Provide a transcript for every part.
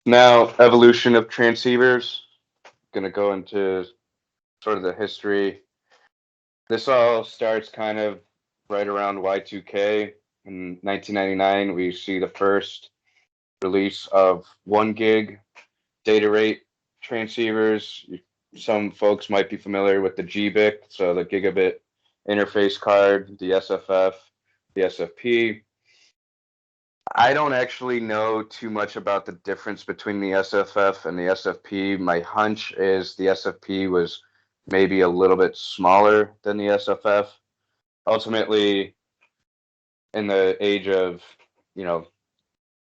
Now, evolution of transceivers. Going to go into sort of the history. This all starts kind of right around Y2K. In 1999, we see the first release of 1 gig data rate transceivers. Some folks might be familiar with the GBIC, so the gigabit interface card, the SFF, the SFP. I don't actually know too much about the difference between the SFF and the SFP. My hunch is the SFP was maybe a little bit smaller than the SFF. Ultimately, in the age of, you know,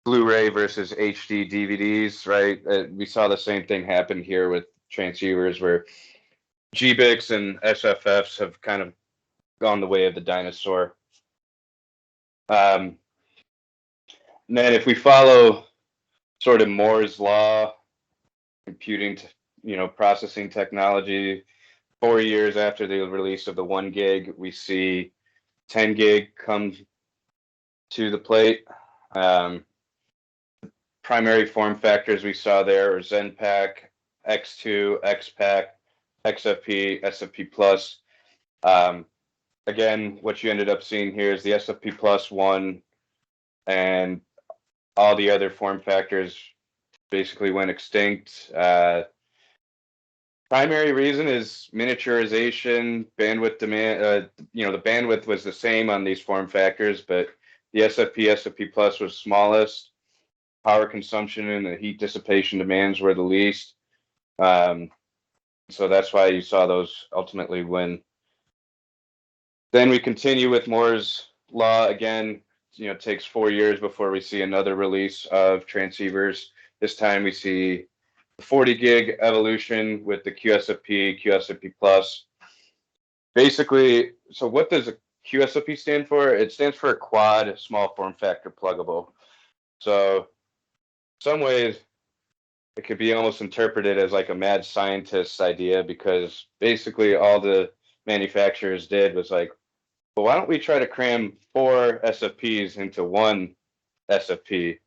Blu-ray versus HD DVDs, right? We saw the same thing happen here with transceivers where GBICs and SFFs have kind of gone the way of the dinosaur. And then if we follow sort of Moore's law, computing, processing technology, 4 years after the release of the 1 gig, we see 10 gig come to the plate. Primary form factors we saw there are ZenPack, X2, XPack, XFP, SFP Plus. Again, what you ended up seeing here is the SFP Plus one, and all the other form factors basically went extinct. Primary reason is miniaturization, bandwidth demand. The bandwidth was the same on these form factors, but the SFP, SFP Plus was smallest. Power consumption and the heat dissipation demands were the least. So that's why you saw those ultimately win. Then we continue with Moore's law again. It takes 4 years before we see another release of transceivers. This time we see the 40 gig evolution with the QSFP, QSFP Plus. Basically, so what does a QSFP stand for? It stands for a quad small form factor pluggable. So some ways it could be almost interpreted as like a mad scientist's idea, because basically all the manufacturers did was like, well, why don't we try to cram 4 SFPs into 1 SFP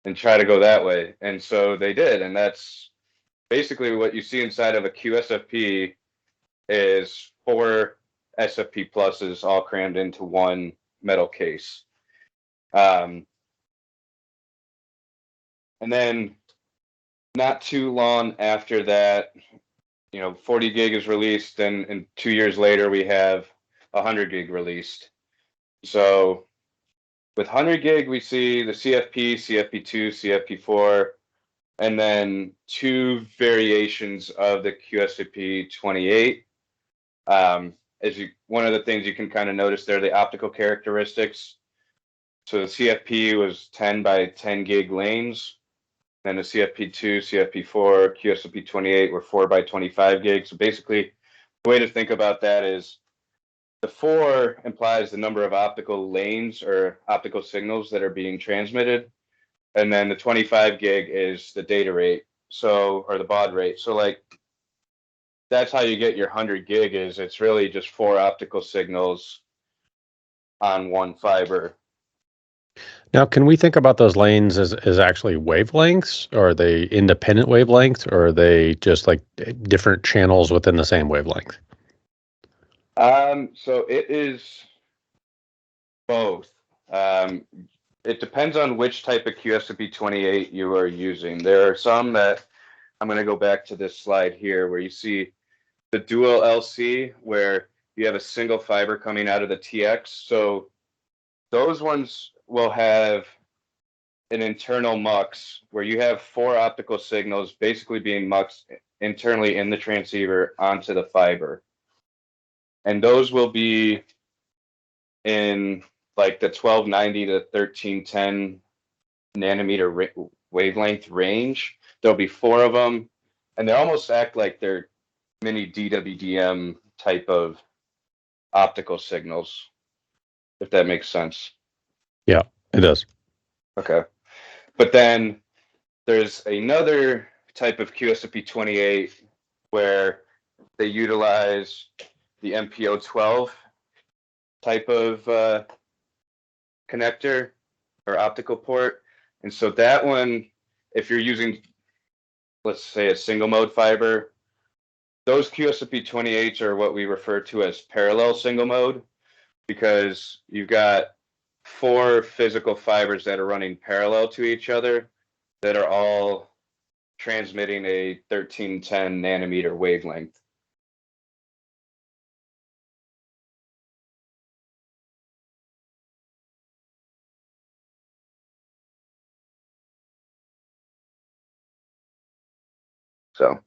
and try to go that way? And so they did, and that's basically what you see inside of a QSFP is 4 SFP pluses all crammed into 1 metal case. And then not too long after that, 40 gig is released, and 2 years later we have 100 gig released. So with 100 gig, we see the CFP, CFP2, CFP4, and then 2 variations of the QSFP 28. One of the things you can kind of notice there, the optical characteristics. So the CFP was 10 by 10 gig lanes. Then the CFP2, CFP4, QSFP 28 were 4 by 25 gigs. So basically, the way to think about that is the 4 implies the number of optical lanes or optical signals that are being transmitted. And then the 25 gig is the data rate, or the baud rate. So like, that's how you get your 100 gig is it's really just 4 optical signals on 1 fiber. Now, can we think about those lanes as actually wavelengths, or are they independent wavelengths, or are they just like different channels within the same wavelength? So it is both. It depends on which type of QSFP 28 you are using. There are some that, I'm going to go back to this slide here, where you see the dual LC, where you have a single fiber coming out of the TX. So those ones will have an internal mux where you have 4 optical signals basically being muxed internally in the transceiver onto the fiber. And those will be in like the 1290 to 1310 nanometer wavelength range. There'll be 4 of them, and they almost act like they're mini DWDM type of optical signals, if that makes sense. Yeah, it does. Okay. But then there's another type of QSFP 28 where they utilize the MPO12 type of connector or optical port. And so that one if you're using, let's say, a single mode fiber, those QSFP28s are what we refer to as parallel single mode, because you've got 4 physical fibers that are running parallel to each other that are all transmitting a 1310 nanometer wavelength. So,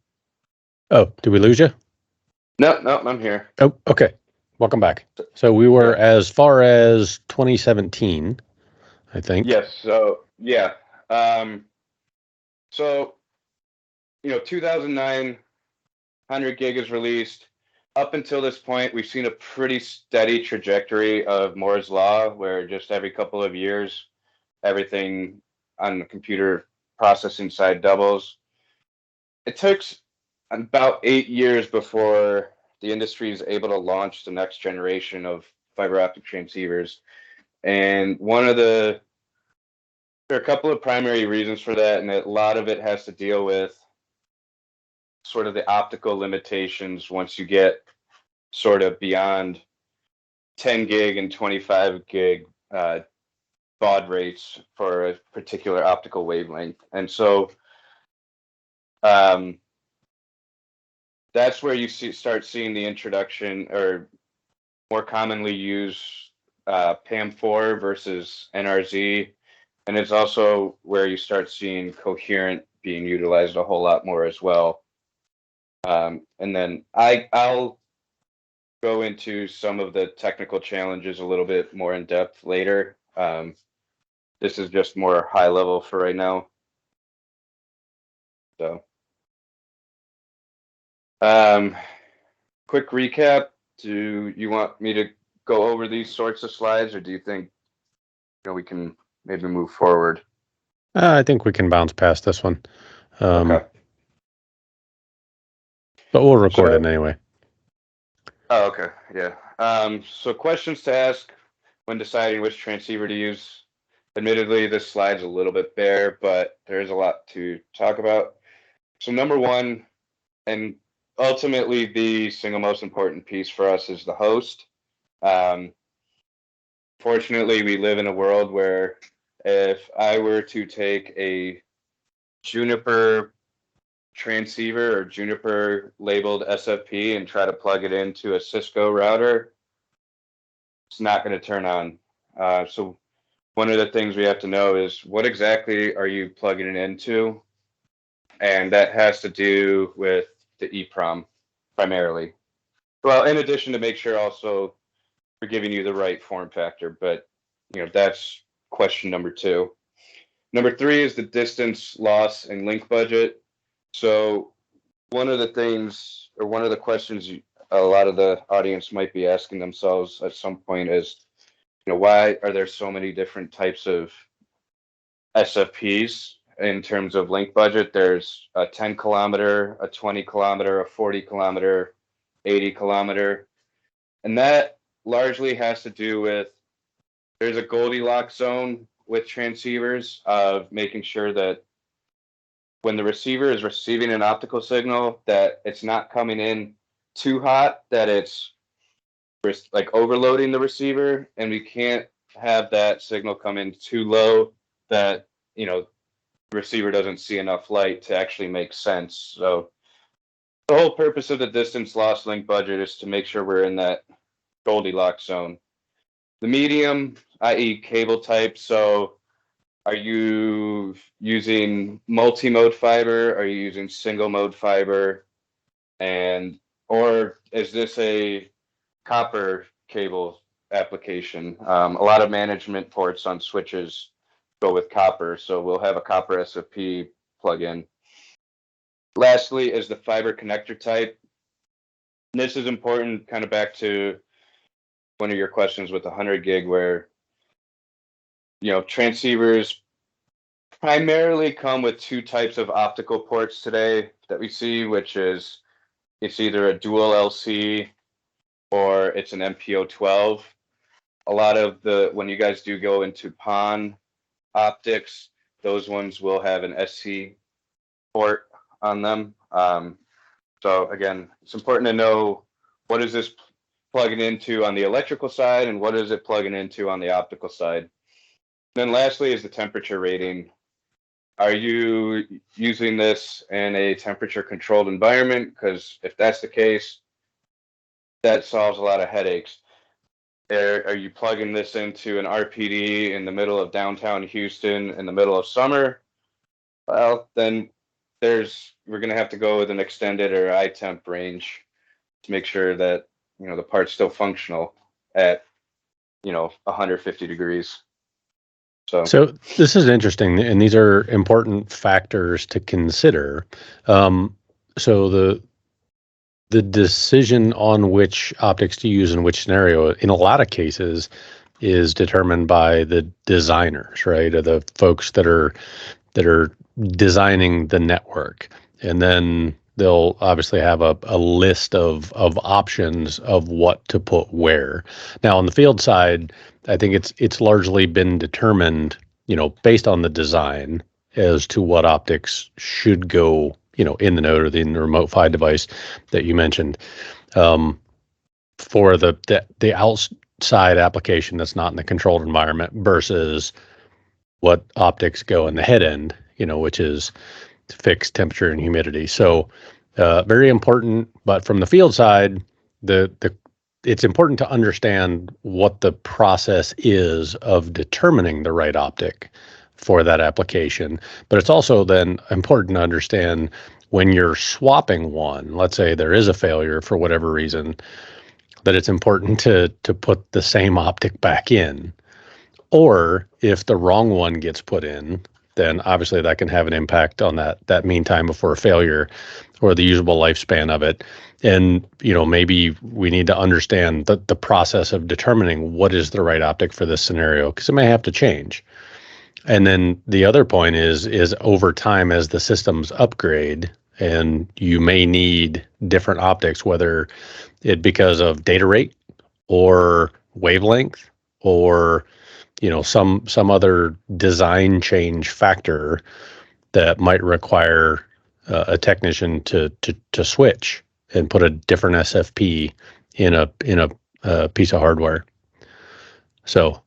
Oh, did we lose you? no, I'm here. Oh, okay. Welcome back. So we were as far as 2017, I think. Yes. So, yeah. So, 2009, 100 gig is released. Up until this point, we've seen a pretty steady trajectory of Moore's Law, where just every couple of years, everything on the computer processing side doubles. It took about 8 years before the industry is able to launch the next generation of fiber optic transceivers. And there are a couple of primary reasons for that, and a lot of it has to deal with sort of the optical limitations once you get sort of beyond 10 gig and 25 gig baud rates for a particular optical wavelength. And so that's where you start seeing the introduction, or more commonly use PAM4 versus NRZ. And it's also where you start seeing coherent being utilized a whole lot more as well. And then I'll go into some of the technical challenges a little bit more in depth later. This is just more high level for right now. So, quick recap. Do you want me to go over these sorts of slides, or do you think we can maybe move forward? I think we can bounce past this one. Okay. But we'll record it anyway. Oh, okay. Yeah. So questions to ask when deciding which transceiver to use. Admittedly, this slide's a little bit bare, but there is a lot to talk about. So number one, and ultimately the single most important piece for us, is the host. Fortunately, we live in a world where if I were to take a Juniper transceiver or Juniper labeled SFP and try to plug it into a Cisco router, it's not going to turn on. So one of the things we have to know is what exactly are you plugging it into? And that has to do with the EEPROM primarily. Well, in addition to make sure also we're giving you the right form factor, but that's question number 2. Number 3 is the distance loss and link budget. So one of the things, or one of the questions a lot of the audience might be asking themselves at some point is, why are there so many different types of SFPs in terms of link budget? There's a 10 kilometer, a 20 kilometer, a 40 kilometer, 80 kilometer. And that largely has to do with, there's a Goldilocks zone with transceivers of making sure that when the receiver is receiving an optical signal, that it's not coming in too hot, that it's like overloading the receiver, and we can't have that signal come in too low that the receiver doesn't see enough light to actually make sense. So the whole purpose of the distance loss link budget is to make sure we're in that Goldilocks zone. The medium, i.e. cable type, so are you using multi-mode fiber? Are you using single mode fiber? Or is this a copper cable application? A lot of management ports on switches go with copper, so we'll have a copper SFP plug-in. Lastly is the fiber connector type. And this is important, kind of back to one of your questions with the 100 gig, where transceivers primarily come with 2 types of optical ports today that we see, which is it's either a dual LC or it's an MPO12. A lot of when you guys do go into PON optics, those ones will have an SC port on them. So again, it's important to know what is this plugging into on the electrical side and what is it plugging into on the optical side. Then lastly is the temperature rating. Are you using this in a temperature controlled environment? Because if that's the case, that solves a lot of headaches. Are you plugging this into an RPD in the middle of downtown Houston in the middle of summer? Well, then we're going to have to go with an extended or high temp range to make sure that, the part's still functional at, 150 degrees. So this is interesting, and these are important factors to consider. So the decision on which optics to use in which scenario, in a lot of cases, is determined by the designers, right? Or the folks that are designing the network, and then they'll obviously have a list of options of what to put where. Now on the field side, I think it's largely been determined, based on the design as to what optics should go, in the node or in the remote PHY device that you mentioned. For the outside application that's not in the controlled environment versus what optics go in the head end, which is fixed temperature and humidity. So very important. But from the field side, it's important to understand what the process is of determining the right optic for that application. But it's also then important to understand when you're swapping one, let's say there is a failure for whatever reason, that it's important to put the same optic back in. Or if the wrong one gets put in, then obviously that can have an impact on that mean time before a failure or the usable lifespan of it. And, maybe we need to understand the process of determining what is the right optic for this scenario, because it may have to change. And then the other point is over time, as the systems upgrade, and you may need different optics, whether it because of data rate or wavelength or some other design change factor that might require a technician to switch and put a different SFP in a piece of hardware. So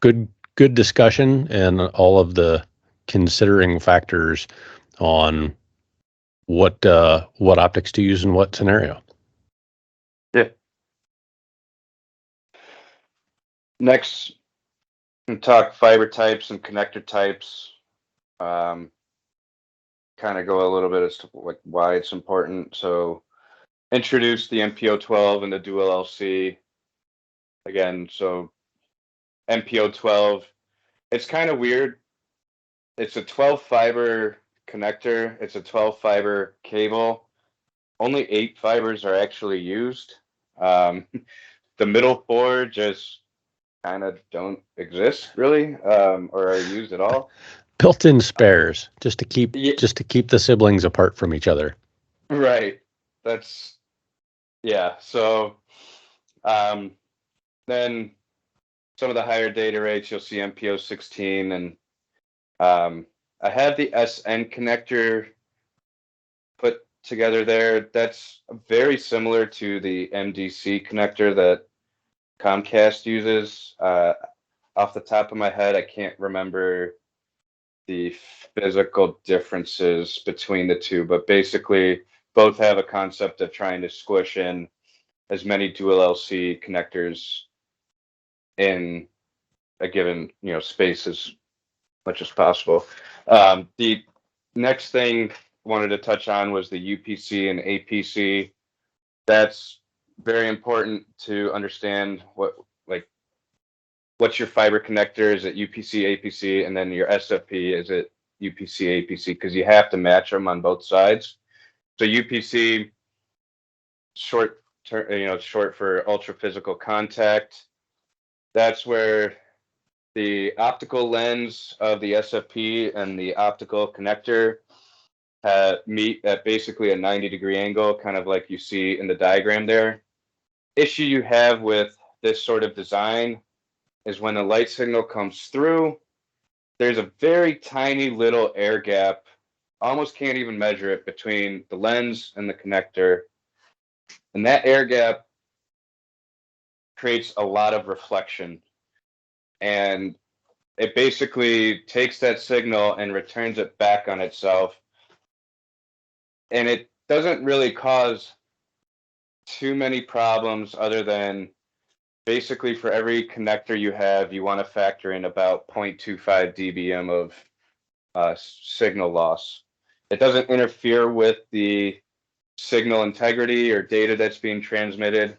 good discussion, and all of the considering factors on what optics to use in what scenario. Yeah. Next, we can talk fiber types and connector types. Kind of go a little bit as to why it's important. So introduce the MPO12 and the dual LC. Again, so MPO12, it's kind of weird. It's a 12 fiber connector. It's a 12 fiber cable. Only 8 fibers are actually used. The middle 4 just kind of don't exist really, or are used at all. Built-in spares just to keep the siblings apart from each other. Right. So then some of the higher data rates, you'll see MPO 16, and I have the SN connector put together there. That's very similar to the MDC connector that Comcast uses. Off the top of my head, I can't remember the physical differences between the two, but basically both have a concept of trying to squish in as many dual LC connectors in a given space as much as possible. The next thing I wanted to touch on was the UPC and APC. That's very important to understand what's your fiber connector? Is it UPC, APC, and then your SFP, is it UPC, APC? Because you have to match them on both sides. So UPC, short for ultra physical contact. That's where the optical lens of the SFP and the optical connector meet at basically a 90-degree angle, kind of like you see in the diagram there. Issue you have with this sort of design is when the light signal comes through, there's a very tiny little air gap, almost can't even measure it, between the lens and the connector. And that air gap creates a lot of reflection. And it basically takes that signal and returns it back on itself. And it doesn't really cause too many problems other than basically for every connector you have, you want to factor in about 0.25 dBm of signal loss. It doesn't interfere with the signal integrity or data that's being transmitted.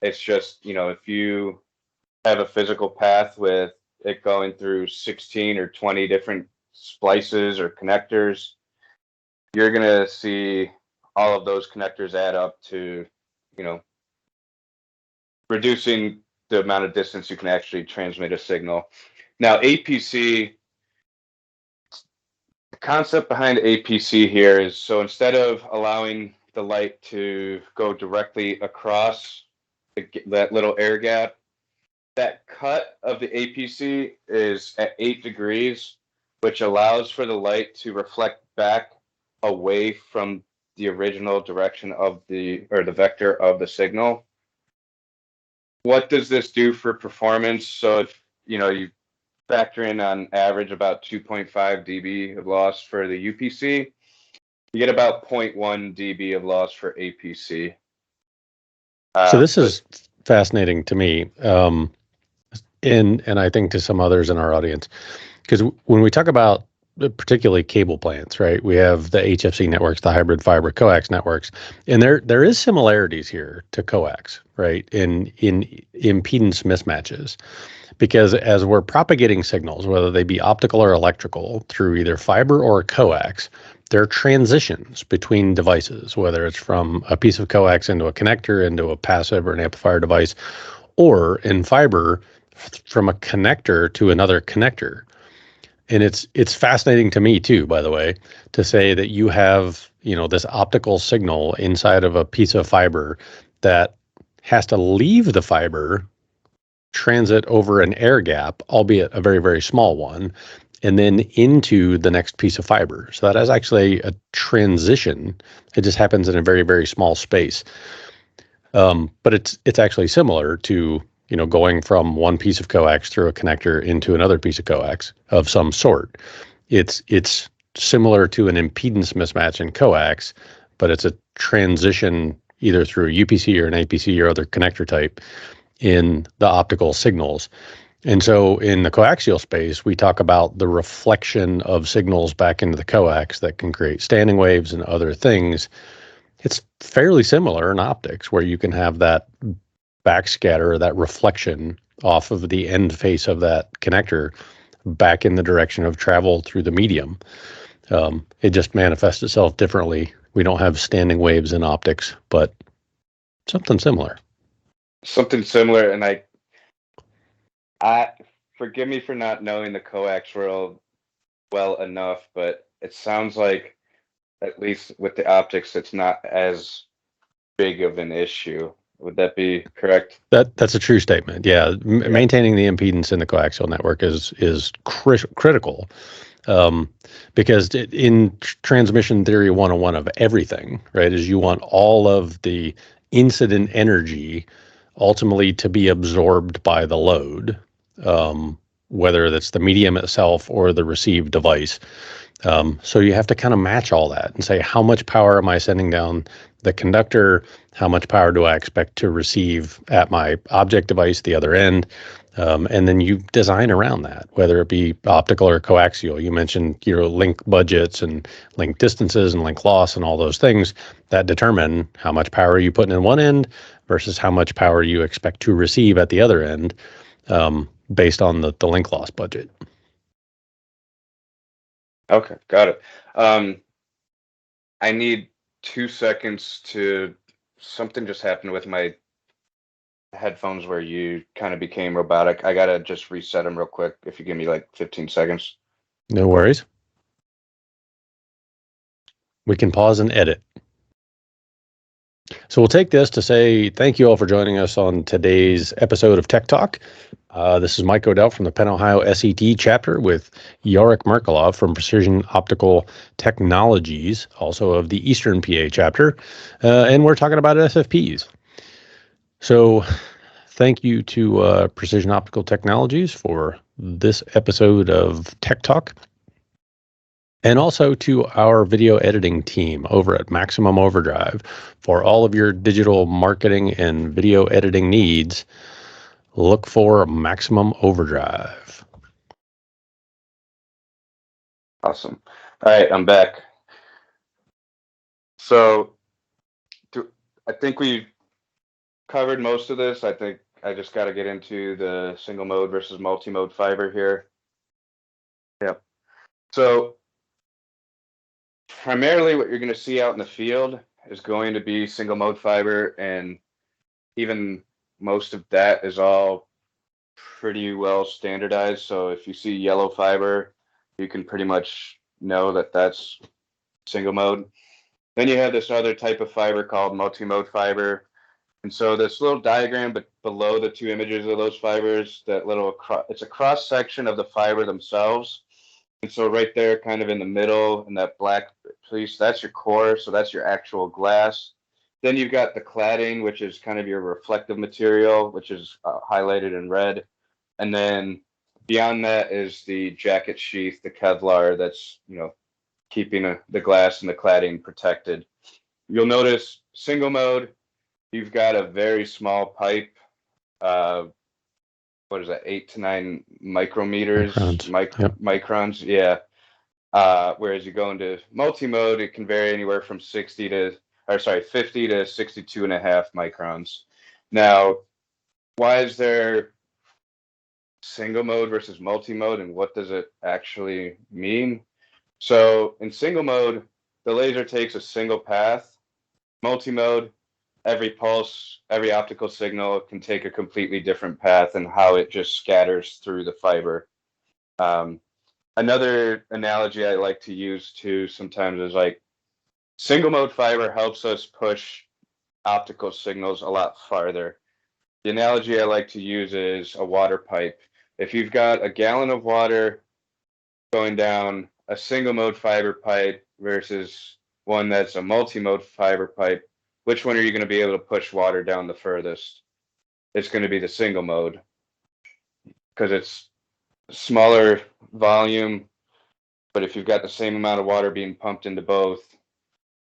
It's just, if you have a physical path with it going through 16 or 20 different splices or connectors, you're going to see all of those connectors add up to, reducing the amount of distance you can actually transmit a signal. Now, APC, the concept behind APC here is, so instead of allowing the light to go directly across that little air gap, that cut of the APC is at 8 degrees, which allows for the light to reflect back away from the original direction of the vector of the signal. What does this do for performance? So if you factor in on average about 2.5 dB of loss for the UPC, you get about 0.1 dB of loss for APC. So this is fascinating to me, and I think to some others in our audience, because when we talk about particularly cable plants, right? We have the HFC networks, the hybrid fiber coax networks, and there is similarities here to coax, right? In impedance mismatches, because as we're propagating signals, whether they be optical or electrical, through either fiber or coax, there are transitions between devices, whether it's from a piece of coax into a connector, into a passive or an amplifier device, or in fiber from a connector to another connector. And it's fascinating to me too, by the way, to say that you have, this optical signal inside of a piece of fiber that has to leave the fiber, transit over an air gap, albeit a very, very small one, and then into the next piece of fiber. So that is actually a transition. It just happens in a very, very small space. But it's actually similar to, going from one piece of coax through a connector into another piece of coax of some sort. It's similar to an impedance mismatch in coax, but it's a transition either through a UPC or an APC or other connector type in the optical signals. And so in the coaxial space, we talk about the reflection of signals back into the coax that can create standing waves and other things. It's fairly similar in optics, where you can have that backscatter, or that reflection off of the end face of that connector back in the direction of travel through the medium. It just manifests itself differently. We don't have standing waves in optics, but something similar. Something similar, and I forgive me for not knowing the coax world well enough, but it sounds like, at least with the optics, it's not as big of an issue. Would that be correct? That's a true statement. Yeah, maintaining the impedance in the coaxial network is critical, because in transmission theory 101 of everything, right, is you want all of the incident energy ultimately to be absorbed by the load, whether that's the medium itself or the received device. So you have to kind of match all that and say, how much power am I sending down the conductor? How much power do I expect to receive at my object device, the other end? And then you design around that, whether it be optical or coaxial. You mentioned link budgets and link distances and link loss and all those things that determine how much power are you putting in one end versus how much power you expect to receive at the other end, based on the link loss budget. Okay, got it. I need 2 seconds to. Something just happened with my headphones where you kind of became robotic. I gotta just reset them real quick. If you give me like 15 seconds. No worries. We can pause and edit. So we'll take this to say thank you all for joining us on today's episode of Tech Talk. This is Mike Odell from the Penn, Ohio SCTE chapter with Yarick Merkelov from Precision Optical Technologies, also of the Eastern PA chapter. And we're talking about SFPs. So thank you to Precision Optical Technologies for this episode of Tech Talk. And also to our video editing team over at Maximum Overdrive for all of your digital marketing and video editing needs. Look for Maximum Overdrive. Awesome. All right, I'm back. So I think we covered most of this. I think I just got to get into the single mode versus multi-mode fiber here. Yep. So primarily what you're going to see out in the field is going to be single mode fiber, and even most of that is all pretty well standardized. So if you see yellow fiber, you can pretty much know that that's single mode. Then you have this other type of fiber called multi-mode fiber. And so this little diagram, but below the two images of those fibers, it's a cross section of the fiber themselves. And so right there, kind of in the middle, in that black piece, that's your core. So that's your actual glass. Then you've got the cladding, which is kind of your reflective material, which is highlighted in red. And then beyond that is the jacket sheath, the Kevlar, that's, keeping the glass and the cladding protected. You'll notice single mode, you've got a very small pipe. What is that? 8 to 9 micrometers, microns. Yeah. Whereas you go into multi-mode, it can vary anywhere from 50 to 62.5 microns. Now, why is there single mode versus multi-mode, and what does it actually mean? So in single mode, the laser takes a single path. Multi-mode, every pulse, every optical signal can take a completely different path, and how it just scatters through the fiber. Another analogy I like to use too sometimes is like single mode fiber helps us push optical signals a lot farther. The analogy I like to use is a water pipe. If you've got a gallon of water going down a single mode fiber pipe versus one that's a multi-mode fiber pipe, which one are you going to be able to push water down the furthest? It's going to be the single mode, because it's smaller volume, but if you've got the same amount of water being pumped into both,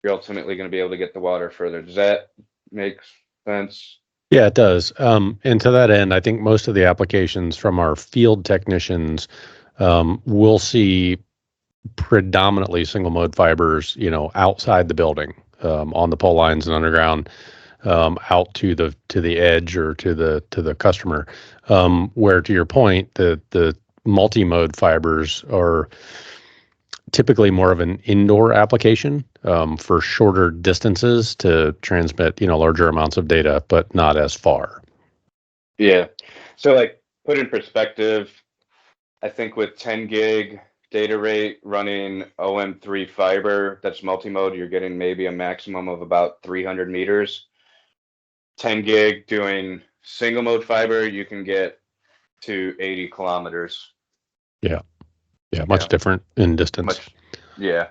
you're ultimately going to be able to get the water further. Does that make sense? Yeah, it does. And to that end, I think most of the applications from our field technicians will see predominantly single mode fibers, outside the building, on the pole lines and underground, out to the edge or to the customer. Where, to your point, the multi-mode fibers are typically more of an indoor application, for shorter distances to transmit, larger amounts of data, but not as far. Yeah. So like, put in perspective, I think with 10 gig data rate running OM3 fiber, that's multi-mode, you're getting maybe a maximum of about 300 meters. 10 gig doing single mode fiber, you can get to 80 kilometers. Yeah. Much different in distance. Yeah.